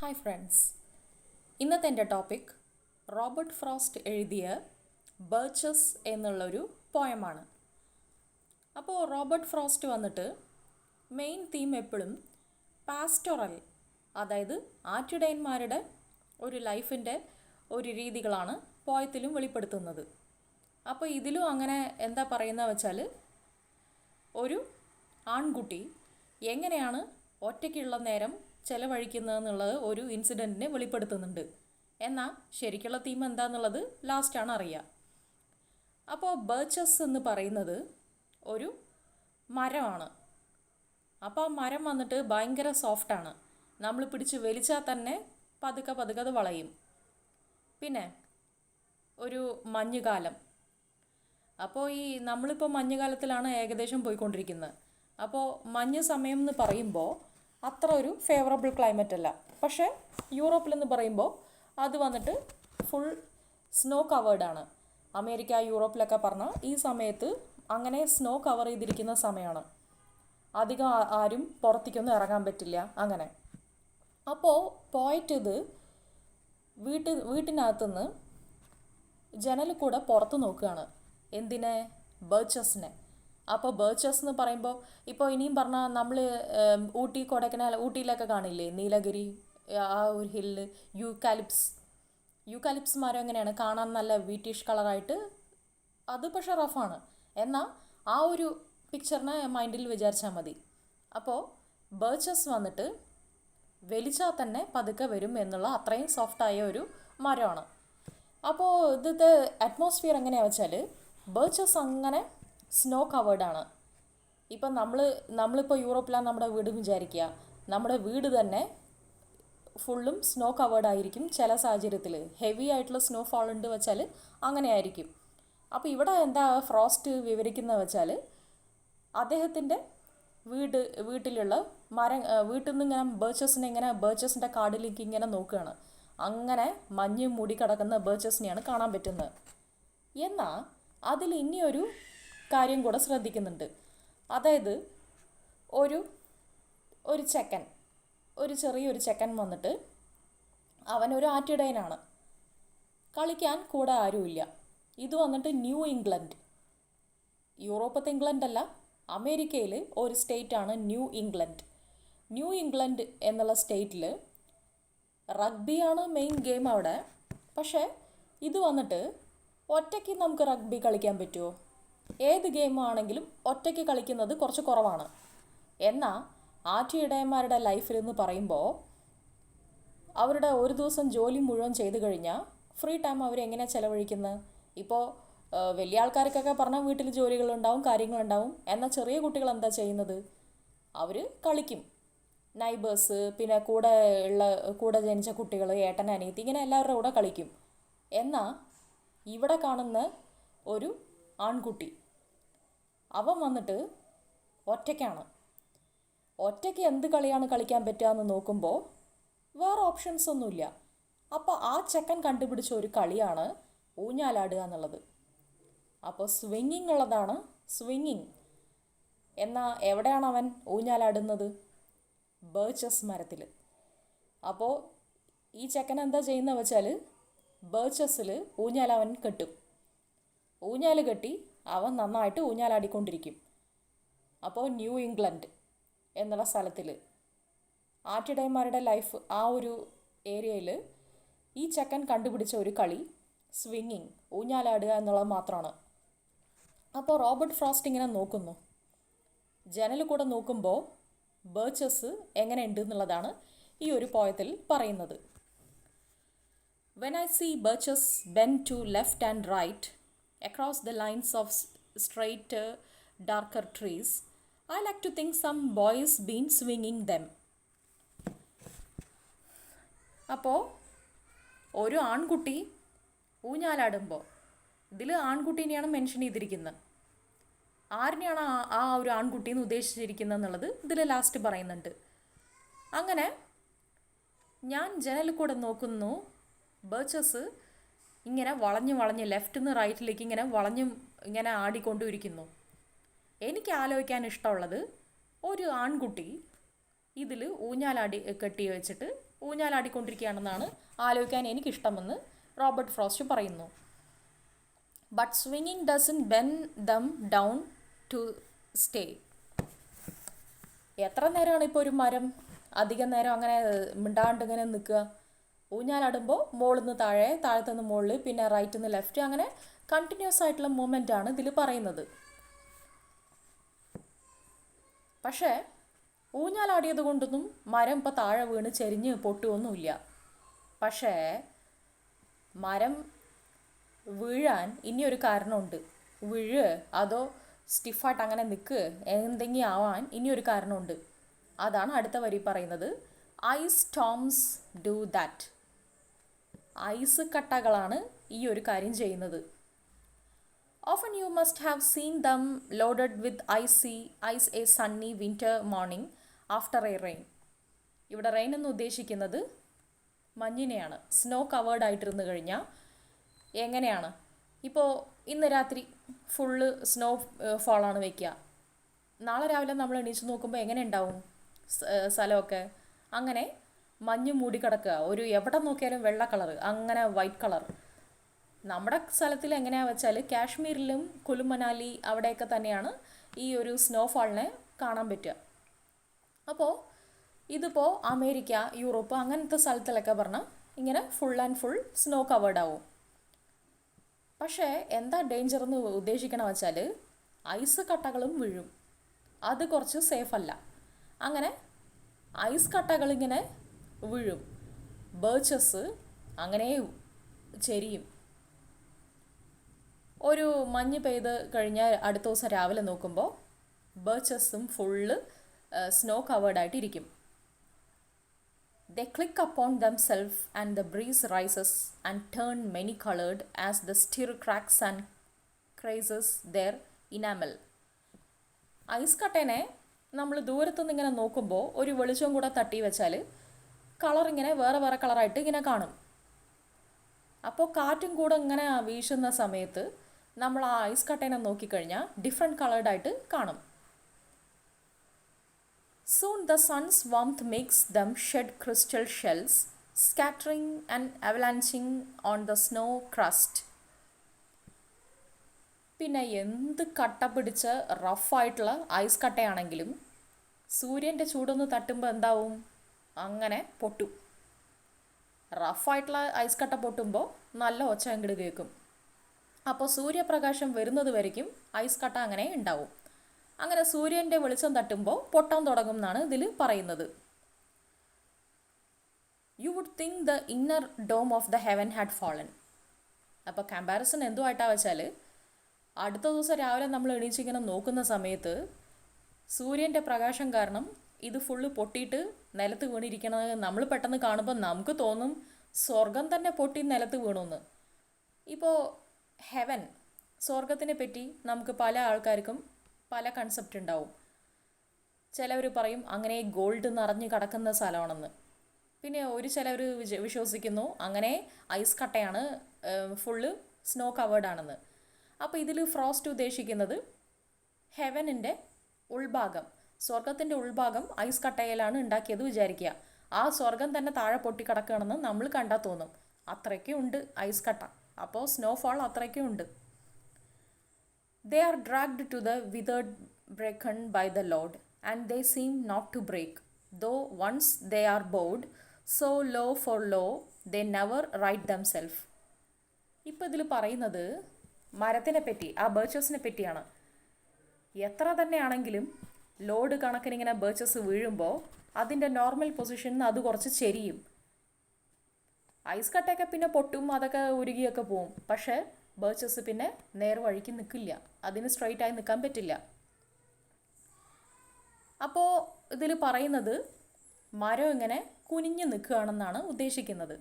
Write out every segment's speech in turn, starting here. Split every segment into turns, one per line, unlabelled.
Hi friends, ഇന്നത്തെ എൻ്റെ topic Robert frost എഴുതിയ ബർച്ചസ് എന്നുള്ളൊരു പോയമാണ്. അപ്പോൾ റോബർട്ട് ഫ്രോസ്റ്റ് വന്നിട്ട് മെയിൻ തീം എപ്പോഴും പാസ്റ്റോറൽ, അതായത് ആറ്റിടയന്മാരുടെ ഒരു ലൈഫിൻ്റെ ഒരു രീതികളാണ് പോയത്തിലും വെളിപ്പെടുത്തുന്നത്. അപ്പോൾ ഇതിലും അങ്ങനെ എന്താ പറയുന്നത് വെച്ചാൽ, ഒരു ആൺകുട്ടി എങ്ങനെയാണ് ഒറ്റയ്ക്കുള്ള നേരം ചെലവഴിക്കുന്നതെന്നുള്ളത് ഒരു ഇൻസിഡൻറ്റിനെ വെളിപ്പെടുത്തുന്നുണ്ട്. എന്നാൽ ശരിക്കുള്ള തീം എന്താണെന്നുള്ളത് ലാസ്റ്റാണ് അറിയുക. അപ്പോൾ ബർച്ചസ് എന്ന് പറയുന്നത് ഒരു മരമാണ്. അപ്പോൾ ആ മരം വന്നിട്ട് ഭയങ്കര സോഫ്റ്റാണ്. നമ്മൾ പിടിച്ച് വലിച്ചാൽ തന്നെ പതുക്കെ പതുക്കെ അത് വളയും. പിന്നെ ഒരു മഞ്ഞുകാലം. അപ്പോൾ നമ്മളിപ്പോൾ മഞ്ഞുകാലത്തിലാണ് ഏകദേശം പോയിക്കൊണ്ടിരിക്കുന്നത്. അപ്പോൾ മഞ്ഞ് സമയം എന്ന് പറയുമ്പോൾ അത്ര ഒരു ഫേവറബിൾ ക്ലൈമറ്റ് അല്ല. പക്ഷേ യൂറോപ്പിലെന്ന് പറയുമ്പോൾ അത് വന്നിട്ട് ഫുൾ സ്നോ കവേർഡാണ്. അമേരിക്ക, യൂറോപ്പിലൊക്കെ പറഞ്ഞാൽ ഈ സമയത്ത് അങ്ങനെ സ്നോ കവർ ചെയ്തിരിക്കുന്ന സമയമാണ്. അധികം ആരും പുറത്തേക്കൊന്നും ഇറങ്ങാൻ പറ്റില്ല അങ്ങനെ. അപ്പോൾ പോയിട്ട് ഇത് വീട്ടിനകത്തുനിന്ന് ജനലിൽ കൂടെ പുറത്ത് നോക്കുകയാണ്. എന്തിനെ? ബർച്ചസിനെ. അപ്പോൾ ബർച്ചസ് എന്ന് പറയുമ്പോൾ ഇപ്പോൾ ഇനിയും പറഞ്ഞാൽ നമ്മൾ ഊട്ടി, കൊടൈക്കനാൽ, ഊട്ടിയിലൊക്കെ കാണില്ലേ നീലഗിരി, ആ ഒരു ഹില്ല്, യൂക്കാലിപ്സ് മരം എങ്ങനെയാണ് കാണാൻ നല്ല വീറ്റിഷ് കളറായിട്ട്. അത് പക്ഷേ റഫാണ്. എന്നാൽ ആ ഒരു പിക്ചറിനെ മൈൻഡിൽ വിചാരിച്ചാൽ മതി. അപ്പോൾ ബർച്ചസ് വന്നിട്ട് വലിച്ചാൽ തന്നെ പതുക്കെ വരും എന്നുള്ള അത്രയും സോഫ്റ്റായ ഒരു മരമാണ്. അപ്പോൾ ഇതിൻ്റെ അറ്റ്മോസ്ഫിയർ എങ്ങനെയാണെന്ന് വെച്ചാൽ, ബർച്ചസ് അങ്ങനെ സ്നോ കവേർഡാണ്. ഇപ്പം നമ്മളിപ്പോൾ യൂറോപ്പിലാണ് നമ്മുടെ വീട് വിചാരിക്കുക. നമ്മുടെ വീട് തന്നെ ഫുള്ളും സ്നോ കവേർഡായിരിക്കും. ചില സാഹചര്യത്തിൽ ഹെവി ആയിട്ടുള്ള സ്നോ ഫാൾ ഉണ്ട് വെച്ചാൽ അങ്ങനെ ആയിരിക്കും. അപ്പോൾ ഇവിടെ എന്താ ഫ്രോസ്റ്റ് വിവരിക്കുന്നത് വെച്ചാൽ, അദ്ദേഹത്തിൻ്റെ വീട്ടിലുള്ള വീട്ടിൽ നിന്ന് ഇങ്ങനെ ബർച്ചസിൻ്റെ കാടിലേക്ക് ഇങ്ങനെ നോക്കുകയാണ്. അങ്ങനെ മഞ്ഞ് മൂടി കിടക്കുന്ന ബർച്ചസിനെയാണ് കാണാൻ പറ്റുന്നത്. എന്നാൽ അതിൽ ഇനിയൊരു കാര്യം കൂടെ ശ്രദ്ധിക്കുന്നുണ്ട്. അതായത് ഒരു ചെറിയൊരു ചെക്കൻ വന്നിട്ട് അവനൊരു ആറ്റിടയനാണ്. കളിക്കാൻ കൂടെ ആരുമില്ല. ഇത് വന്നിട്ട് ന്യൂ ഇംഗ്ലണ്ട്, യൂറോപ്പത്തെ ഇംഗ്ലണ്ട് അല്ല, അമേരിക്കയിൽ ഒരു സ്റ്റേറ്റാണ് ന്യൂ ഇംഗ്ലണ്ട്. ന്യൂ ഇംഗ്ലണ്ട് എന്നുള്ള സ്റ്റേറ്റിൽ റഗ്ബിയാണ് മെയിൻ ഗെയിം അവിടെ. പക്ഷേ ഇത് വന്നിട്ട് ഒറ്റയ്ക്ക് നമുക്ക് റഗ്ബി കളിക്കാൻ പറ്റുമോ? ഏത് ഗെയിമാണെങ്കിലും ഒറ്റയ്ക്ക് കളിക്കുന്നത് കുറച്ച് കുറവാണ്. എന്നാൽ ആറ്റിടയന്മാരുടെ ലൈഫിൽ എന്ന് പറയുമ്പോൾ അവരുടെ ഒരു ദിവസം ജോലി മുഴുവൻ ചെയ്ത് കഴിഞ്ഞാൽ ഫ്രീ ടൈം അവരെങ്ങനെയാണ് ചിലവഴിക്കുന്നത്? ഇപ്പോൾ വലിയ ആൾക്കാർക്കൊക്കെ പറഞ്ഞാൽ വീട്ടിൽ ജോലികളുണ്ടാവും, കാര്യങ്ങളുണ്ടാവും. എന്നാൽ ചെറിയ കുട്ടികൾ എന്താ ചെയ്യുന്നത്? അവർ കളിക്കും. നൈബേഴ്സ്, പിന്നെ കൂടെ ജനിച്ച കുട്ടികൾ, ഏട്ടൻ, അനിയത്തി, ഇങ്ങനെ എല്ലാവരുടെ കൂടെ കളിക്കും. എന്നാൽ ഇവിടെ കാണുന്ന ഒരു ആൺകുട്ടി, അവൻ വന്നിട്ട് ഒറ്റയ്ക്കാണ്. ഒറ്റയ്ക്ക് എന്ത് കളിയാണ് കളിക്കാൻ പറ്റുക എന്ന് നോക്കുമ്പോൾ വേറെ ഓപ്ഷൻസ് ഒന്നുമില്ല. അപ്പോൾ ആ ചെക്കൻ കണ്ടുപിടിച്ച ഒരു കളിയാണ് ഊഞ്ഞാലാടുക എന്നുള്ളത്. അപ്പോൾ സ്വിങ്ങിങ് ഉള്ളതാണ് സ്വിങ്ങിങ്. എന്നാൽ എവിടെയാണ് അവൻ ഊഞ്ഞാലാടുന്നത്? ബർച്ചസ് മരത്തിൽ. അപ്പോൾ ഈ ചെക്കൻ എന്താ ചെയ്യുന്നത് വെച്ചാൽ, ബർച്ചസിൽ ഊഞ്ഞാൽ അവൻ കെട്ടും. ഊഞ്ഞാൽ കെട്ടി അവൻ നന്നായിട്ട് ഊഞ്ഞാലാടിക്കൊണ്ടിരിക്കും. അപ്പോൾ ന്യൂ ഇംഗ്ലണ്ട് എന്നുള്ള സ്ഥലത്തിൽ ആറ്റിടയന്മാരുടെ ലൈഫ്, ആ ഒരു ഏരിയയിൽ ഈ ചെക്കൻ കണ്ടുപിടിച്ച ഒരു കളി സ്വിങ്ങിങ്, ഊഞ്ഞാലാടുക എന്നുള്ളത് മാത്രമാണ്. അപ്പോൾ റോബർട്ട് ഫ്രോസ്റ്റ് ഇങ്ങനെ നോക്കുന്നു. ജനൽ കൂടെ നോക്കുമ്പോൾ ബർച്ചസ് എങ്ങനെയുണ്ട് എന്നുള്ളതാണ് ഈ ഒരു പോയത്തിൽ പറയുന്നത്. When I see birches bend to left and right across the lines of straighter, darker trees, I like to think some boy's been swinging them. അപ്പോൾ ഒരു ആൺകുട്ടി ഊഞ്ഞാലാടുമ്പോൾ ഇതിൽ ആൺകുട്ടീനെയാണ് മെൻഷൻ ചെയ്തിരിക്കുന്നത്. ആരിനെയാണ് ആ ഒരു ആൺകുട്ടി എന്ന് ഉദ്ദേശിച്ചിരിക്കുന്നത് എന്നുള്ളത് ഇതിൽ ലാസ്റ്റ് പറയുന്നുണ്ട്. അങ്ങനെ ഞാൻ ജനലിൽ കൂടെ നോക്കുന്നു. ബർച്ചസ് ഇങ്ങനെ വളഞ്ഞ് ലെഫ്റ്റിൽ നിന്ന് റൈറ്റിലേക്ക് ഇങ്ങനെ ആടിക്കൊണ്ടിരിക്കുന്നു. എനിക്ക് ആലോചിക്കാൻ ഇഷ്ടമുള്ളത്, ഒരു ആൺകുട്ടി ഇതിൽ ഊഞ്ഞാലാടി കെട്ടി വെച്ചിട്ട് ഊഞ്ഞാലാടിക്കൊണ്ടിരിക്കുകയാണെന്നാണ് ആലോചിക്കാൻ എനിക്കിഷ്ടമെന്ന് റോബർട്ട് ഫ്രോസ്റ്റ് പറയുന്നു. ബട്ട് സ്വിങ്ങിങ് doesn't bend them down to stay. എത്ര നേരമാണ് ഇപ്പോൾ ഒരു മരം അധികം നേരം അങ്ങനെ മിണ്ടാണ്ട് ഇങ്ങനെ നിൽക്കുക? ഊഞ്ഞാലാടുമ്പോൾ മുകളിൽ നിന്ന് താഴെ, താഴത്തുനിന്ന് മുകളിൽ, പിന്നെ റൈറ്റിൽ നിന്ന് ലെഫ്റ്റ്, അങ്ങനെ കണ്ടിന്യൂസ് ആയിട്ടുള്ള മൂവ്മെൻ്റ് ആണ് ഇതിൽ പറയുന്നത്. പക്ഷേ ഊഞ്ഞാലാടിയത് കൊണ്ടൊന്നും മരം ഇപ്പോൾ താഴെ വീണ് ചെരിഞ്ഞ് പൊട്ടുകയൊന്നുമില്ല. പക്ഷേ മരം വീഴാൻ ഇനിയൊരു കാരണമുണ്ട്. വീഴ് അതോ സ്റ്റിഫായിട്ട് അങ്ങനെ നിൽക്ക് എന്തെങ്കിലും ആവാൻ ഇനിയൊരു കാരണമുണ്ട്. അതാണ് അടുത്ത വരി പറയുന്നത്. Ice storms do that. Ice കട്ടകളാണ് ഈ ഒരു കാര്യം ചെയ്യുന്നത്. Often you must have seen them loaded with ice a sunny winter morning after a rain. ഇവിടെ റെയിൻ എന്ന് ഉദ്ദേശിക്കുന്നത് മഞ്ഞിനെയാണ്. സ്നോ കവേർഡ് ആയിട്ടിരുന്ന് കഴിഞ്ഞാൽ എങ്ങനെയാണ്? ഇപ്പോൾ ഇന്ന് രാത്രി ഫുള്ള് സ്നോ ഫോളാണ് വയ്ക്കുക. നാളെ രാവിലെ നമ്മൾ എണീച്ച് നോക്കുമ്പോൾ എങ്ങനെ ഉണ്ടാവും സ്ഥലമൊക്കെ? അങ്ങനെ മഞ്ഞ് മൂടിക്കിടക്കുക. ഒരു എവിടെ നോക്കിയാലും വെള്ള കളർ, അങ്ങനെ വൈറ്റ് കളർ. നമ്മുടെ സ്ഥലത്തിൽ എങ്ങനെയാണെന്ന് വെച്ചാൽ കാശ്മീരിലും കുലു മനാലി അവിടെയൊക്കെ തന്നെയാണ് ഈ ഒരു സ്നോഫാളിനെ കാണാൻ പറ്റുക. അപ്പോൾ ഇതിപ്പോൾ അമേരിക്ക, യൂറോപ്പ് അങ്ങനത്തെ സ്ഥലത്തിലൊക്കെ പറഞ്ഞാൽ ഇങ്ങനെ full and full snow covered ആവും. പക്ഷേ എന്താ ഡേഞ്ചർ എന്ന് ഉദ്ദേശിക്കണ വെച്ചാൽ ഐസ് കട്ടകളും വീഴും. അത് കുറച്ച് സേഫ് അല്ല. അങ്ങനെ ഐസ് കട്ടകളിങ്ങനെ വീഴും. ബേർച്ചസ് അങ്ങനെ ചെരിയും. ഒരു മഞ്ഞ് പെയ്ത് കഴിഞ്ഞാൽ അടുത്ത ദിവസം രാവിലെ നോക്കുമ്പോൾ ബേർച്ചസും ഫുള്ള് സ്നോ കവേർഡായിട്ടിരിക്കും. They click upon themselves and the breeze rises and turn many-colored as the stir cracks and crazes their enamel. Ice കട്ടേനെ നമ്മൾ ദൂരത്തുനിന്ന് ഇങ്ങനെ നോക്കുമ്പോൾ ഒരു വെളിച്ചം കൂടെ തട്ടി വെച്ചാൽ കളർ ഇങ്ങനെ വേറെ വേറെ കളറായിട്ട് ഇങ്ങനെ കാണും. അപ്പോൾ കാറ്റും കൂടെ ഇങ്ങനെ വീശുന്ന സമയത്ത് നമ്മൾ ആ ഐസ് കട്ടേനെ നോക്കിക്കഴിഞ്ഞാൽ ഡിഫറെൻറ്റ് കളേർഡായിട്ട് കാണും. Soon the sun's warmth makes them shed crystal shells, scattering and avalanching on the snow crust. പിന്നെ എന്ത് കട്ട പിടിച്ച റഫായിട്ടുള്ള ഐസ് കട്ടയാണെങ്കിലും സൂര്യൻ്റെ ചൂടൊന്ന് തട്ടുമ്പോൾ എന്താവും? അങ്ങനെ പൊട്ടും. റഫായിട്ടുള്ള ഐസ് കട്ട പൊട്ടുമ്പോൾ നല്ല ഒച്ച അങ്ങോട്ട് കേൾക്കും. അപ്പോൾ സൂര്യപ്രകാശം വരുന്നത് വരയ്ക്കും ഐസ് കട്ട അങ്ങനെ ഉണ്ടാവും. അങ്ങനെ സൂര്യൻ്റെ വെളിച്ചം തട്ടുമ്പോൾ പൊട്ടാൻ തുടങ്ങും എന്നാണ് ഇതിൽ പറയുന്നത്. You would think the inner dome of the heaven had fallen. അപ്പോൾ കമ്പാരിസൺ എന്തുമായിട്ടാണ് വെച്ചാൽ അടുത്ത ദിവസം രാവിലെ നമ്മൾ എണീച്ചിങ്ങനെ നോക്കുന്ന സമയത്ത് സൂര്യൻ്റെ പ്രകാശം കാരണം ഇത് ഫുള്ള് പൊട്ടിയിട്ട് നിലത്ത് വീണിരിക്കണത് നമ്മൾ പെട്ടെന്ന് കാണുമ്പോൾ നമുക്ക് തോന്നും സ്വർഗം തന്നെ പൊട്ടി നിലത്ത് വീണമെന്ന്. ഇപ്പോൾ ഹെവൻ, സ്വർഗത്തിനെ പറ്റി നമുക്ക് പല ആൾക്കാർക്കും പല കൺസെപ്റ്റ് ഉണ്ടാവും. ചിലവർ പറയും അങ്ങനെ ഗോൾഡ് നിറഞ്ഞ് കിടക്കുന്ന സ്ഥലമാണെന്ന്. പിന്നെ ചിലവർ വിശ്വസിക്കുന്നു അങ്ങനെ ഐസ് കട്ടയാണ്, ഫുള്ള് സ്നോ കവേർഡാണെന്ന്. അപ്പോൾ ഇതിൽ ഫ്രോസ്റ്റ് ഉദ്ദേശിക്കുന്നത് ഹെവനിൻ്റെ ഉൾഭാഗം, സ്വർഗത്തിൻ്റെ ഉൾഭാഗം ഐസ് കട്ടയിലാണ് ഉണ്ടാക്കിയത് വിചാരിക്കുക. ആ സ്വർഗം തന്നെ താഴെ പൊട്ടിക്കിടക്കുകയാണെന്ന് നമ്മൾ കണ്ടാൽ തോന്നും. അത്രയ്ക്കും ഉണ്ട് ഐസ് കട്ട. അപ്പോൾ സ്നോഫാൾ അത്രയ്ക്കും ഉണ്ട്. They are dragged to the withered bracken by the load, and they seem not to break. Though once they are bowed, so low for low, they never right themselves. ഇപ്പോൾ ഇതിൽ പറയുന്നത് മരത്തിനെ പറ്റി, ആ ബേർച്ചസിനെ പറ്റിയാണ്. എത്ര തന്നെയാണെങ്കിലും ലോഡ് കണക്കിനിങ്ങനെ ബേർച്ചസ് വീഴുമ്പോൾ അതിൻ്റെ നോർമൽ പൊസിഷനിൽ അത് കുറച്ച് ചെരിയും. ഐസ് കട്ടയൊക്കെ പിന്നെ പൊട്ടും, അതൊക്കെ ഉരുകിയൊക്കെ പോവും. പക്ഷേ ബേർച്ചസ് പിന്നെ നേർവഴിക്ക് നിൽക്കില്ല, അതിന് സ്ട്രൈറ്റായി നിൽക്കാൻ പറ്റില്ല. അപ്പോൾ ഇതിൽ പറയുന്നത് മരം ഇങ്ങനെ കുനിഞ്ഞു നിൽക്കുകയാണെന്നാണ് ഉദ്ദേശിക്കുന്നത്.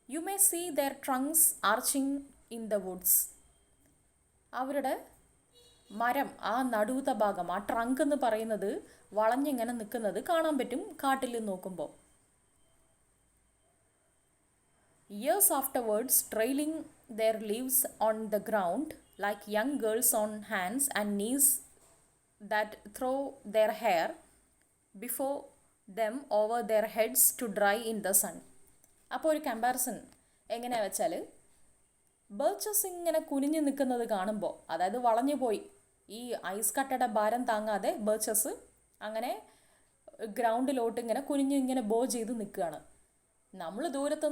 You may see their trunks arching in the woods. അവരുടെ മരം, ആ നടുവത്തെ ഭാഗം, ആ ട്രങ്ക് എന്ന് പറയുന്നത് വളഞ്ഞിങ്ങനെ നിൽക്കുന്നത് കാണാൻ പറ്റും കാട്ടിൽ നോക്കുമ്പോൾ. Years afterwards, trailing their leaves on the ground like young girls on hands and knees that throw their hair before them over their heads to dry in the sun. അപ്പോൾ ഒരു കമ്പാരിസൺ എങ്ങനെയാ വെച്ചാൽ ബർച്ചസ് ഇങ്ങനെ കുനിഞ്ഞു നിൽക്കുന്നത് കാണുമ്പോൾ, അതായത് വളഞ്ഞു പോയി ഈ ഐസ് കട്ടയുടെ ഭാരം താങ്ങാതെ ബർച്ചസ് അങ്ങനെ ഗ്രൗണ്ടിലോട്ട് ഇങ്ങനെ കുനിഞ്ഞ് ഇങ്ങനെ ബോ ചെയ്ത് നിൽക്കുകയാണ്. നമ്മൾ ദൂരത്തു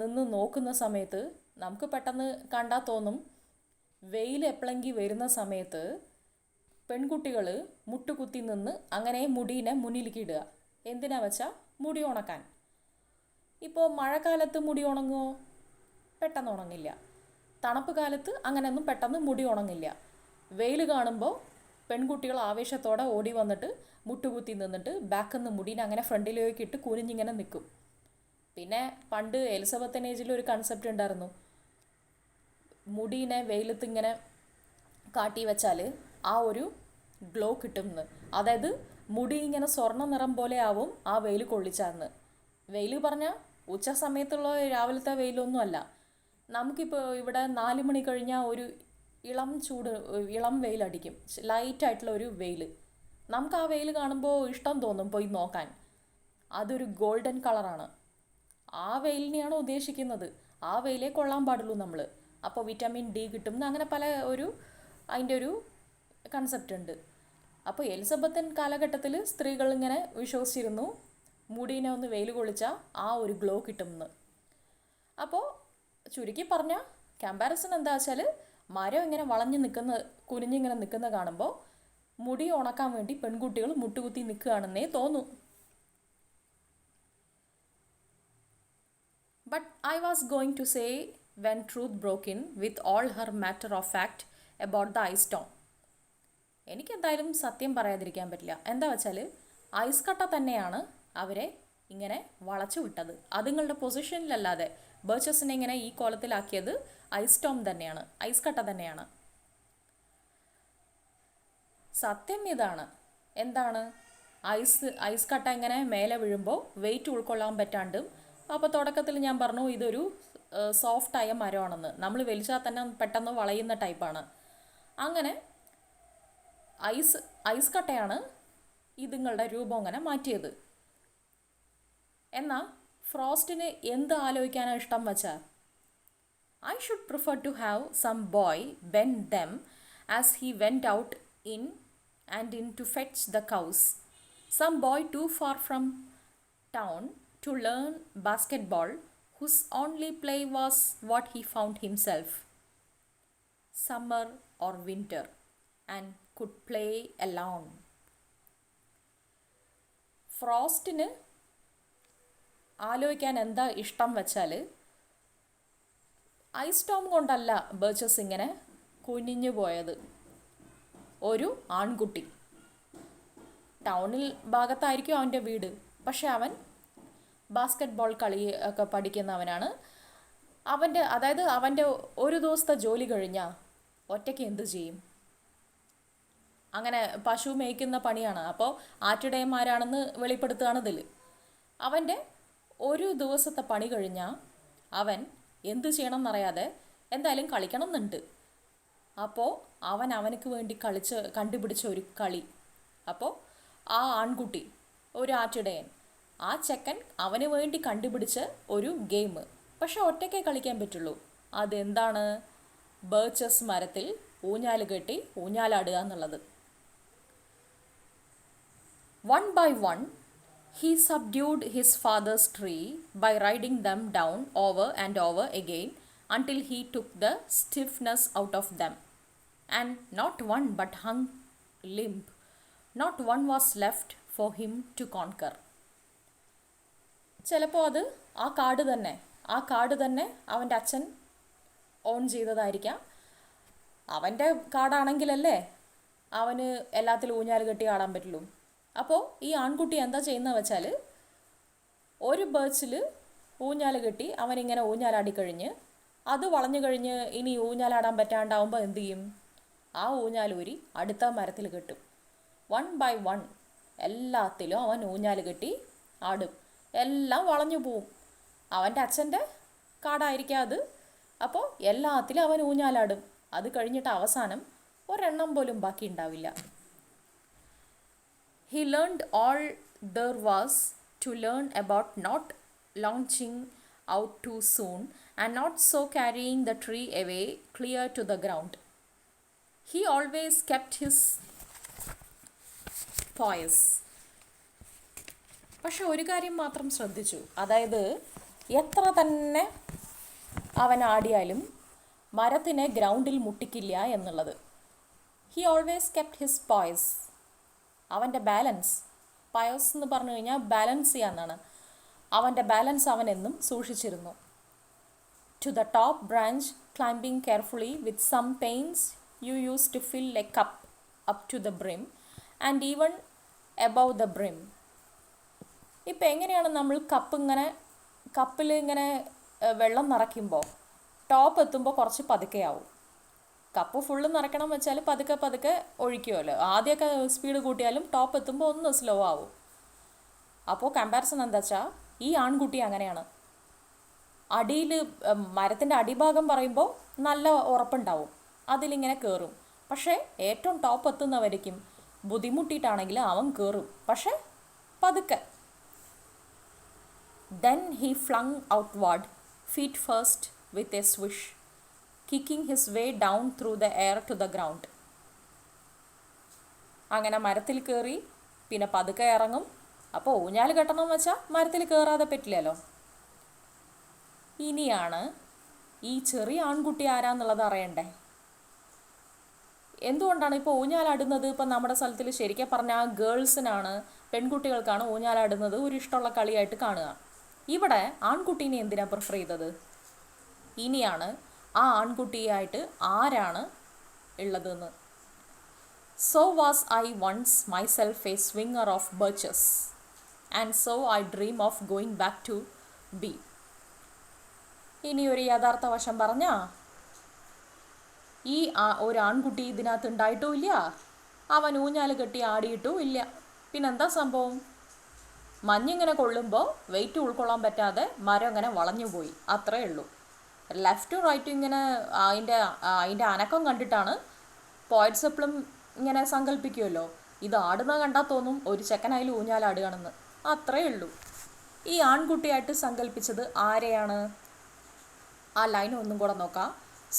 നിന്ന് നോക്കുന്ന സമയത്ത് നമുക്ക് പെട്ടെന്ന് കണ്ടാൽ തോന്നും വെയിൽ എപ്പോഴെങ്കിൽ വരുന്ന സമയത്ത് പെൺകുട്ടികൾ മുട്ടുകുത്തി നിന്ന് അങ്ങനെ മുടീനെ മുന്നിലേക്ക് ഇടുക. എന്തിനാ വെച്ചാൽ മുടി ഉണക്കാൻ. ഇപ്പോൾ മഴക്കാലത്ത് മുടി ഉണങ്ങുമോ? പെട്ടെന്ന് ഉണങ്ങില്ല. തണുപ്പ് കാലത്ത് അങ്ങനെയൊന്നും പെട്ടെന്ന് മുടി ഉണങ്ങില്ല. വെയിൽ കാണുമ്പോൾ പെൺകുട്ടികൾ ആവേശത്തോടെ ഓടി വന്നിട്ട് മുട്ടുകുത്തി നിന്നിട്ട് ബാക്കിൽ നിന്ന് മുടീനെ അങ്ങനെ ഫ്രണ്ടിലേക്ക് ഇട്ട് കുനിഞ്ഞിങ്ങനെ നിൽക്കും. പിന്നെ പണ്ട് എലിസബത്തൻ ഏജിൽ ഒരു കൺസെപ്റ്റ് ഉണ്ടായിരുന്നു, മുടീനെ വെയിലത്ത് ഇങ്ങനെ കാട്ടി വെച്ചാൽ ആ ഒരു ഗ്ലോ കിട്ടുമെന്ന്. അതായത് മുടി ഇങ്ങനെ സ്വർണ്ണ നിറം പോലെ ആവും ആ വെയിൽ കൊള്ളിച്ചാന്ന്. വെയിൽ പറഞ്ഞാൽ ഉച്ച സമയത്തുള്ള രാവിലത്തെ വെയിലൊന്നും അല്ല. നമുക്കിപ്പോൾ ഇവിടെ 4 മണി കഴിഞ്ഞാൽ ഒരു ഇളം വെയിലടിക്കും, ലൈറ്റായിട്ടുള്ള ഒരു വെയിൽ. നമുക്ക് ആ വെയിൽ കാണുമ്പോൾ ഇഷ്ടം തോന്നും പോയി നോക്കാൻ. അതൊരു ഗോൾഡൻ കളറാണ്. ആ വെയിലിനെയാണ് ഉദ്ദേശിക്കുന്നത്. ആ വെയിലേ കൊള്ളാൻ പാടുള്ളൂ നമ്മൾ. അപ്പോൾ വിറ്റാമിൻ ഡി കിട്ടും, അങ്ങനെ പല അതിൻ്റെ ഒരു കൺസെപ്റ്റ് ഉണ്ട്. അപ്പോൾ എലിസബത്തൻ കാലഘട്ടത്തിൽ സ്ത്രീകൾ ഇങ്ങനെ വിശ്വസിച്ചിരുന്നു മുടീനെ ഒന്ന് വെയിൽ കൊള്ളിച്ചാൽ ആ ഒരു ഗ്ലോ കിട്ടുമെന്ന്. അപ്പോൾ ചുരുക്കി പറഞ്ഞാൽ കമ്പാരിസൺ എന്താ വെച്ചാൽ മരം ഇങ്ങനെ കുനിഞ്ഞിങ്ങനെ നിൽക്കുന്ന കാണുമ്പോൾ മുടി ഉണക്കാൻ വേണ്ടി പെൺകുട്ടികൾ മുട്ടുകുത്തി നിൽക്കുകയാണെന്നേ തോന്നൂ. But I was going to say when truth broke in with all her matter of fact about the ice storm. എനിക്കെന്തായാലും സത്യം പറയാതിരിക്കാൻ പറ്റില്ല. എന്താ വെച്ചാൽ ഐസ് കട്ട തന്നെയാണ് അവരെ ഇങ്ങനെ വളച്ചു വിട്ടത്. അതുങ്ങളുടെ പൊസിഷനിലല്ലാതെ ബർച്ചസിനെ ഇങ്ങനെ ഈ കോലത്തിലാക്കിയത് ഐസ് സ്റ്റോം തന്നെയാണ്, ഐസ് കട്ട തന്നെയാണ്. സത്യം ഇതാണ്. എന്താണ്? ഐസ് കട്ട ഇങ്ങനെ മേലെ വീഴുമ്പോൾ വെയിറ്റ് ഉൾക്കൊള്ളാൻ പറ്റാണ്ടും. അപ്പോൾ തുടക്കത്തിൽ ഞാൻ പറഞ്ഞു ഇതൊരു സോഫ്റ്റായ മരമാണെന്ന്. നമ്മൾ വലിച്ചാൽ തന്നെ പെട്ടെന്ന് വളയുന്ന ടൈപ്പാണ്. അങ്ങനെ ഐസ് കട്ടയാണ് ഇതുങ്ങളുടെ രൂപം അങ്ങനെ മാറ്റിയത്. എന്നാൽ ഫ്രോസ്റ്റിന് എന്ത് ആലോചിക്കാനാണ് ഇഷ്ടം വെച്ചാൽ, I should prefer to have some boy bend them as he went out in to fetch the cows. Some boy too far from town to learn basketball, whose only play was what he found himself, summer or winter, and could play alone. ഫ്രോസ്റ്റിന് ആലോചിക്കാൻ എന്താ ഇഷ്ടം വെച്ചാൽ, ice Storm കൊണ്ടല്ല ബർച്ചസ് ഇങ്ങനെ കുനിഞ്ഞു പോയത്. ഒരു ആൺകുട്ടി ടൗണിൽ ഭാഗത്തായിരിക്കും അവൻ്റെ വീട്, പക്ഷെ അവൻ ബാസ്കറ്റ്ബോൾ കളി ഒക്കെ പഠിക്കുന്നവനാണ്. അതായത് അവൻ്റെ ഒരു ദിവസത്തെ ജോലി കഴിഞ്ഞാൽ ഒറ്റയ്ക്ക് എന്ത് ചെയ്യും? അങ്ങനെ പശു മേയ്ക്കുന്ന പണിയാണ്. അപ്പോൾ ആട്ടിടയന്മാരാണെന്ന് വെളിപ്പെടുത്തുകയാണ് ഇതിൽ. അവൻ്റെ ഒരു ദിവസത്തെ പണി കഴിഞ്ഞാൽ അവൻ എന്ത് ചെയ്യണം എന്നറിയാതെ എന്തായാലും കളിക്കണം എന്നുണ്ട്. അപ്പോൾ അവനക്ക് വേണ്ടി കണ്ടുപിടിച്ച ഒരു കളി. അപ്പോൾ ആ ആൺകുട്ടി ഒരു ആട്ടിടയൻ, ആ ചെക്കൻ അവന് വേണ്ടി കണ്ടുപിടിച്ച ഒരു ഗെയിം. പക്ഷെ ഒറ്റയ്ക്കേ കളിക്കാൻ പറ്റുള്ളൂ. അതെന്താണ്? ബർച്ചസ് മരത്തിൽ ഊഞ്ഞാൽ കെട്ടി ഊഞ്ഞാലാടുക എന്നുള്ളത്. One by one, he subdued his father's tree by riding them down over and over again until he took the stiffness out of them. And not one but hung limp. Not one was left for him to conquer. ചിലപ്പോൾ അത് ആ കാട് തന്നെ അവൻ്റെ അച്ഛൻ on ചെയ്തതായിരിക്കാം. അവൻ്റെ കാടാണെങ്കിലല്ലേ അവന് എല്ലാത്തിലും ഊഞ്ഞാൽ കെട്ടി ആടാൻ പറ്റുള്ളൂ. അപ്പോൾ ഈ ആൺകുട്ടി എന്താ ചെയ്യുന്നത് വെച്ചാൽ, ഒരു ബേർച്ചിൽ ഊഞ്ഞാൽ കെട്ടി അവനിങ്ങനെ ഊഞ്ഞാലാടിക്കഴിഞ്ഞ് അത് വളഞ്ഞു കഴിഞ്ഞ് ഇനി ഊഞ്ഞാലാടാൻ പറ്റാണ്ടാവുമ്പോൾ എന്തു ചെയ്യും? ആ ഊഞ്ഞാലൂരി അടുത്ത മരത്തിൽ കെട്ടും. 1 by 1 എല്ലാത്തിലും അവൻ ഊഞ്ഞാൽ കെട്ടി ആടും. എല്ലാം വളഞ്ഞു പോവും. അവൻ്റെ അച്ഛൻ്റെ കാടായിരിക്കാം അത്. അപ്പോൾ എല്ലാത്തിലും അവൻ ഊഞ്ഞാലാടും. അത് കഴിഞ്ഞിട്ട് അവസാനം ഒരെണ്ണം പോലും ബാക്കി ഉണ്ടാവില്ല. He learned all there was to learn about not launching out too soon and not so carrying the tree away clear to the ground. He always kept his poise. പക്ഷെ ഒരു കാര്യം മാത്രം ശ്രദ്ധിച്ചു, അതായത് എത്ര തന്നെ അവൻ ആടിയാലും മരത്തിനെ ഗ്രൗണ്ടിൽ മുട്ടിക്കില്ല എന്നുള്ളത്. ഹി ഓൾവേസ് കെപ്റ്റ് ഹിസ് പോയ്സ്, അവൻ്റെ ബാലൻസ്. പയോസ് എന്ന് പറഞ്ഞു കഴിഞ്ഞാൽ ബാലൻസ് ചെയ്യാന്നാണ്. അവൻ്റെ ബാലൻസ് അവൻ എന്നും സൂക്ഷിച്ചിരുന്നു. To the top branch climbing carefully with some pains you use to fill a cup up to the brim and even above the brim. ഇപ്പം എങ്ങനെയാണ് നമ്മൾ കപ്പിൽ ഇങ്ങനെ വെള്ളം നിറയ്ക്കുമ്പോൾ ടോപ്പ് എത്തുമ്പോൾ കുറച്ച് പതുക്കെയാവും. കപ്പ് ഫുള്ള് നിറയ്ക്കണം വെച്ചാൽ പതുക്കെ പതുക്കെ ഒഴിക്കുമല്ലോ. ആദ്യമൊക്കെ സ്പീഡ് കൂട്ടിയാലും ടോപ്പ് എത്തുമ്പോൾ ഒന്ന് സ്ലോ ആവും. അപ്പോൾ കമ്പാരിസൺ എന്താ വെച്ചാൽ ഈ ആൺകുട്ടി അങ്ങനെയാണ്. അടിയിൽ മരത്തിൻ്റെ അടിഭാഗം പറയുമ്പോൾ നല്ല ഉറപ്പുണ്ടാവും, അതിലിങ്ങനെ കയറും. പക്ഷേ ഏറ്റവും ടോപ്പ് എത്തുന്നവരേക്കും ബുദ്ധിമുട്ടിയിട്ടാണെങ്കിൽ അവൻ കയറും, പക്ഷേ പതുക്കെ. Then he flung outward, feet first, with a swish, kicking his way down through the air to the ground. അങ്ങനെ മരത്തിൽ കയറി പിന്നെ പതുക്കെ ഇറങ്ങും. അപ്പോൾ ഊഞ്ഞാൽ കെട്ടണം വെച്ചാൽ മരത്തിൽ കയറാതെ പറ്റില്ലല്ലോ. ഇനിയാണ് ഈ ചെറിയ ആൺകുട്ടി ആരാന്നുള്ളത് അറിയണ്ടേ. എന്തുകൊണ്ടാണ് ഇപ്പോൾ ഊഞ്ഞാലാടുന്നത്? ഇപ്പം നമ്മുടെ സ്ഥലത്തിൽ ശരിക്കും പറഞ്ഞാൽ ഗേൾസിനാണ്, പെൺകുട്ടികൾക്കാണ് ഊഞ്ഞാലാടുന്നത് ഒരു ഇഷ്ടമുള്ള കളിയായിട്ട് കാണുക. ഇവിടെ ആൺകുട്ടീനെ എന്തിനാണ് പ്രിഫർ ചെയ്തത്? ഇനിയാണ് ആ ആൺകുട്ടിയായിട്ട് ആരാണ് ഉള്ളതെന്ന്. So was I once myself a swinger of birches and so I dream of going back to be. ഇനി ഒരു യഥാർത്ഥ വശം പറഞ്ഞാൽ ഈ ഒരു ആൺകുട്ടി ഇതിനകത്ത് ഉണ്ടായിട്ടും ഇല്ല, അവൻ ഊഞ്ഞാൽ കെട്ടി ആടിയിട്ടും ഇല്ല. പിന്നെന്താ സംഭവം? മഞ്ഞിങ്ങനെ കൊള്ളുമ്പോൾ വെയിറ്റ് ഉൾക്കൊള്ളാൻ പറ്റാതെ മരം ഇങ്ങനെ വളഞ്ഞു പോയി, അത്രേ ഉള്ളൂ. ലെഫ്റ്റും റൈറ്റും ഇങ്ങനെ അതിൻ്റെ അനക്കം കണ്ടിട്ടാണ് പോയിറ്റ്സ് എപ്പോഴും ഇങ്ങനെ സങ്കല്പിക്കുമല്ലോ, ഇത് ആടുന്ന കണ്ടാൽ തോന്നും ഒരു ചെക്കനായാലും ഊഞ്ഞാലാടുകയാണെന്ന്. അത്രേ ഉള്ളൂ. ഈ ആൺകുട്ടിയായിട്ട് സങ്കല്പിച്ചത് ആരെയാണ്? ആ ലൈൻ ഒന്നും കൂടെ നോക്കാം.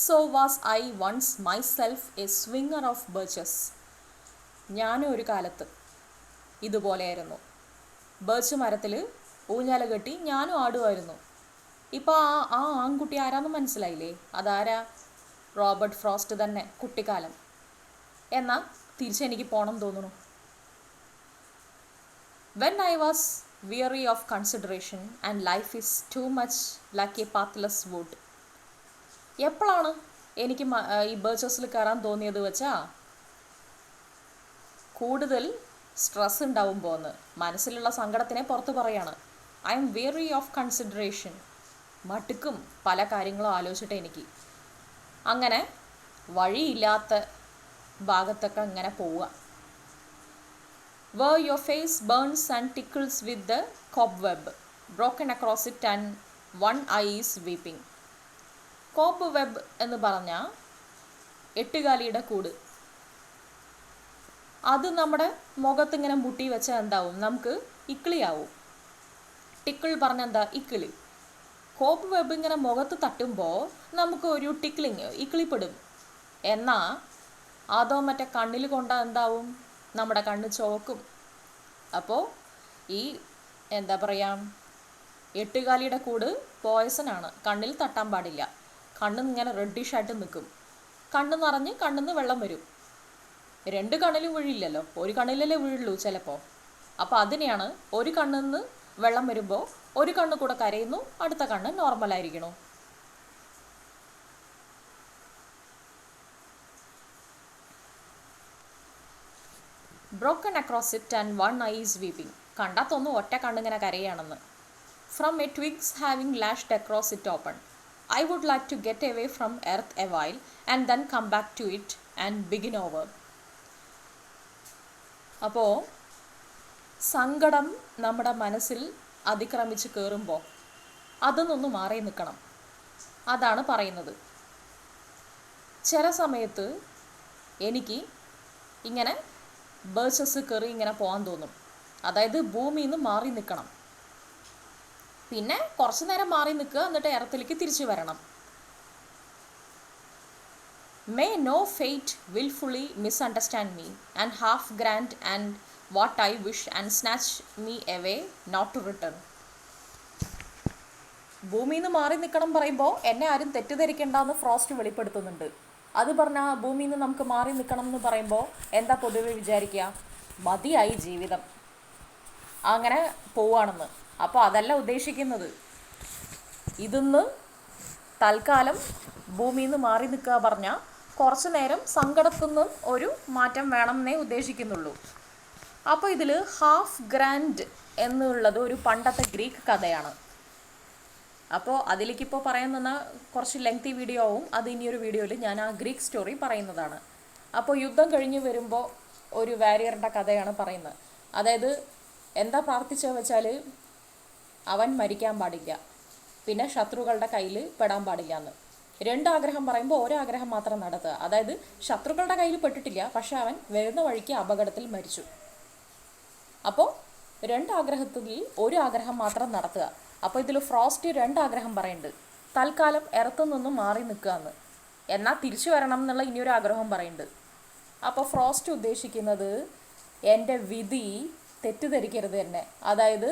So was I once myself a swinger of birches. ഞാനും ഒരു കാലത്ത് ഇതുപോലെയായിരുന്നു. ബേർച്ച് മരത്തിൽ ഊഞ്ഞാല കെട്ടി ഞാനും ആടുമായിരുന്നു. ഇപ്പോൾ ആ ആൺകുട്ടി ആരാന്ന് മനസ്സിലായില്ലേ? അതാരാ? റോബർട്ട് ഫ്രോസ്റ്റ് തന്നെ, കുട്ടിക്കാലം. എന്നാൽ തിരിച്ചെനിക്ക് പോകണം തോന്നുന്നു. When I was weary of consideration and life is too much like a pathless wood. എപ്പോഴാണ് എനിക്ക് ഈ ബേർച്ചസിൽ കയറാൻ തോന്നിയത് വെച്ചാൽ കൂടുതൽ സ്ട്രെസ് ഉണ്ടാവുമ്പോന്ന്, മനസ്സിലുള്ള സങ്കടത്തിനെ പുറത്ത് പറയാണ്. I am weary of consideration. മടുക്കും പല കാര്യങ്ങളും ആലോചിച്ചിട്ട് എനിക്ക്. അങ്ങനെ വഴിയില്ലാത്ത ഭാഗത്തൊക്കെ ഇങ്ങനെ പോവുക. Where your face burns and tickles with the cobweb broken across it and one eye is weeping. cobweb എന്ന് പറഞ്ഞാൽ എട്ടുകാലിയുടെ കൂട്. അത് നമ്മുടെ മുഖത്തിങ്ങനെ മുട്ടി വെച്ചാൽ എന്താവും? നമുക്ക് ഇക്കിളിയാവും. ടിക്കിൾ പറഞ്ഞാൽ എന്താ? ഇക്കിളി. കോപ്പ് വെബ് ഇങ്ങനെ മുഖത്ത് തട്ടുമ്പോൾ നമുക്ക് ഒരു ഇക്കിളിപ്പെടും. എന്നാൽ അതോ മറ്റേ കണ്ണിൽ കൊണ്ടാൽ എന്താവും? നമ്മുടെ കണ്ണ് ചോക്കും. അപ്പോൾ ഈ എന്താ പറയുക, എട്ടുകാലിയുടെ കൂട് പോയ്സനാണ്, കണ്ണിൽ തട്ടാൻ പാടില്ല. കണ്ണ് ഇങ്ങനെ റെഡിഷായിട്ട് നിൽക്കും. കണ്ണ് നിറഞ്ഞ് കണ്ണിന്ന് വെള്ളം വരും. രണ്ട് കണ്ണിലും വീഴില്ലല്ലോ, ഒരു കണ്ണിലല്ലേ വീഴുള്ളൂ ചിലപ്പോൾ. അപ്പോൾ അതിനെയാണ് ഒരു കണ്ണിന്ന് വെള്ളം വരുമ്പോൾ ഒരു കണ്ണ് കൂടെ കരയുന്നു, അടുത്ത കണ്ണ് നോർമലായിരിക്കണു. Broken across it and one eye is weeping. കണ്ടാൽ തോന്നും ഒറ്റ കണ്ണിങ്ങനെ കരയാണെന്ന്. From a twigs having lashed across it open. I would like to get away from earth a while and then come back to it and begin over. അപ്പോൾ സങ്കടം നമ്മുടെ മനസ്സിൽ അതിക്രമിച്ച് കയറുമ്പോൾ അതൊന്നൊന്ന് മാറി നിൽക്കണം. അതാണ് പറയുന്നത്. ചില സമയത്ത് എനിക്ക് ഇങ്ങനെ ബേർച്ചസ് കയറി ഇങ്ങനെ പോകാൻ തോന്നും. അതായത് ഭൂമിയിൽ നിന്ന് മാറി നിൽക്കണം. പിന്നെ കുറച്ച് നേരം മാറി നിൽക്കുക, എന്നിട്ട് എർത്തിലേക്ക് തിരിച്ചു വരണം. May no fate willfully misunderstand me and half grant and what I wish and snatch me away not to return. ഭൂമിയിൽ നിന്ന് മാറി നിൽക്കണം പറയുമ്പോൾ എന്നെ ആരും തെറ്റിദ്ധരിക്കേണ്ടെന്ന് ഫ്രോസ്റ്റ് വെളിപ്പെടുത്തുന്നുണ്ട്. അത് പറഞ്ഞാൽ ഭൂമിയിൽ നിന്ന് നമുക്ക് മാറി നിൽക്കണം എന്ന് പറയുമ്പോൾ എന്താ പൊതുവെ വിചാരിക്കുക? മതിയായി ജീവിതം, അങ്ങനെ പോവാണെന്ന്. അപ്പോൾ അതല്ല ഉദ്ദേശിക്കുന്നത്. ഇതിന്ന് തൽക്കാലം ഭൂമിയിൽ നിന്ന് മാറി നിൽക്കുക പറഞ്ഞാൽ കുറച്ച് നേരം സങ്കടത്തിൽ നിന്നും ഒരു മാറ്റം വേണമെന്നേ ഉദ്ദേശിക്കുന്നുള്ളൂ. അപ്പോൾ ഇതിൽ ഹാഫ് ഗ്രാൻഡ് എന്നുള്ളത് ഒരു പണ്ടത്തെ ഗ്രീക്ക് കഥയാണ്. അപ്പോൾ അതിലേക്കിപ്പോൾ പറയാൻ നിന്നാൽ കുറച്ച് ലെങ്തി വീഡിയോ ആവും. അത് ഇനിയൊരു വീഡിയോയിൽ ഞാൻ ആ ഗ്രീക്ക് സ്റ്റോറി പറയുന്നതാണ്. അപ്പോൾ യുദ്ധം കഴിഞ്ഞ് വരുമ്പോൾ ഒരു വാരിയറിൻ്റെ കഥയാണ് പറയുന്നത്. അതായത് എന്താ പ്രാർത്ഥിച്ചതെന്ന് വെച്ചാൽ അവൻ മരിക്കാൻ പാടില്ല, പിന്നെ ശത്രുക്കളുടെ കയ്യിൽ പെടാൻ പാടില്ല എന്ന്. രണ്ടാഗ്രഹം പറയുമ്പോൾ ഒരാഗ്രഹം മാത്രം നടത്തുക. അതായത് ശത്രുക്കളുടെ കയ്യിൽ പെട്ടിട്ടില്ല, പക്ഷെ അവൻ വരുന്ന വഴിക്ക് അപകടത്തിൽ മരിച്ചു. അപ്പോൾ രണ്ടാഗ്രഹത്തിൽ ഒരു ആഗ്രഹം മാത്രം നടത്തുക. അപ്പോൾ ഇതിൽ ഫ്രോസ്റ്റ് രണ്ടാഗ്രഹം പറയുന്നുണ്ട്. തൽക്കാലം എർത്ത് നിന്നും മാറി നിൽക്കുക എന്ന്, എന്നാൽ തിരിച്ചു വരണം എന്നുള്ള ഇനിയൊരു ആഗ്രഹം പറയുന്നുണ്ട്. അപ്പോൾ ഫ്രോസ്റ്റ് ഉദ്ദേശിക്കുന്നത് എൻ്റെ വിധി തെറ്റിദ്ധരിക്കരുത് എന്നെ. അതായത്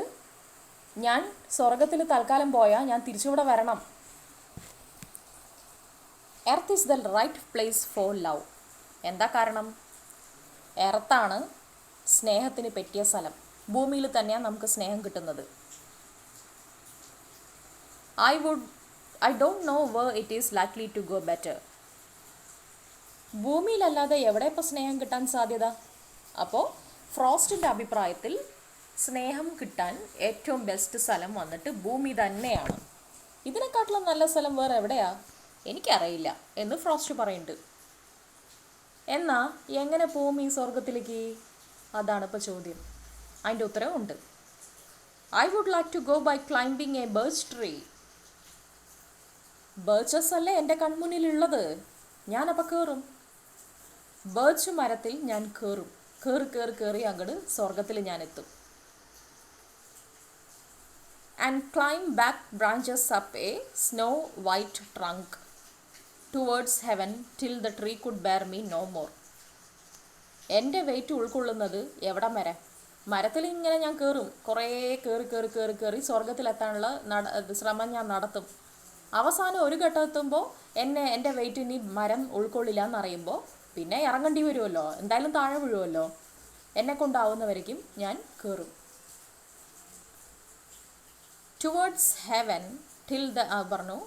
ഞാൻ സ്വർഗത്തിൽ തൽക്കാലം പോയാൽ ഞാൻ തിരിച്ചുകൂടെ വരണം. Earth is the right place for love. എന്താ കാരണം? എർത്താണ് സ്നേഹത്തിന് പറ്റിയ സ്ഥലം. ഭൂമിയിൽ തന്നെയാണ് നമുക്ക് സ്നേഹം കിട്ടുന്നത്. I don't know where it is likely to go better. ഭൂമിയിലല്ലാതെ എവിടെ ഇപ്പോൾ സ്നേഹം കിട്ടാൻ സാധ്യത? അപ്പോൾ ഫ്രോസ്റ്റിൻ്റെ അഭിപ്രായത്തിൽ സ്നേഹം കിട്ടാൻ ഏറ്റവും ബെസ്റ്റ് സ്ഥലം വന്നിട്ട് ഭൂമി തന്നെയാണ്. ഇതിനെക്കാട്ടിലും നല്ല സ്ഥലം വേറെ എവിടെയാ എനിക്കറിയില്ല എന്ന് ഫ്രോസ്റ്റ് പറയുന്നുണ്ട്. എന്നാൽ എങ്ങനെ പോവും ഈ സ്വർഗത്തിലേക്ക്? അതാണ് ഇപ്പോൾ ചോദ്യം. അതിൻ്റെ ഉത്തരവുണ്ട്. I would like to go by climbing a birch tree. Birches അല്ലേ എൻ്റെ കൺമുന്നിലുള്ളത്. ഞാനപ്പോൾ കയറും. ബേർച്ച് മരത്തിൽ ഞാൻ കയറും. കയറി അങ്ങോട്ട് സ്വർഗത്തിൽ ഞാൻ എത്തും. And climb back branches up a snow white trunk towards heaven till the tree could bear me no more. എൻ്റെ വെയിറ്റ് ഉൾക്കൊള്ളുന്നത് എവിടം വരെ? മരത്തിൽ ഇങ്ങനെ ഞാൻ കയറും. കുറേ കയറി സ്വർഗത്തിലെത്താനുള്ള ശ്രമം ഞാൻ നടത്തും. അവസാനം ഒരു ഘട്ടം എത്തുമ്പോൾ എൻ്റെ വെയിറ്റ് ഇനി മരം ഉൾക്കൊള്ളില്ല എന്നറിയുമ്പോൾ പിന്നെ ഇറങ്ങേണ്ടി വരുമല്ലോ, എന്തായാലും താഴെ വീഴുമല്ലോ. എന്നെ കൊണ്ടാവുന്നവരേക്കും ഞാൻ കയറും. ടുവേർഡ്സ് ഹെവൻ ടിൽ ദ പറഞ്ഞു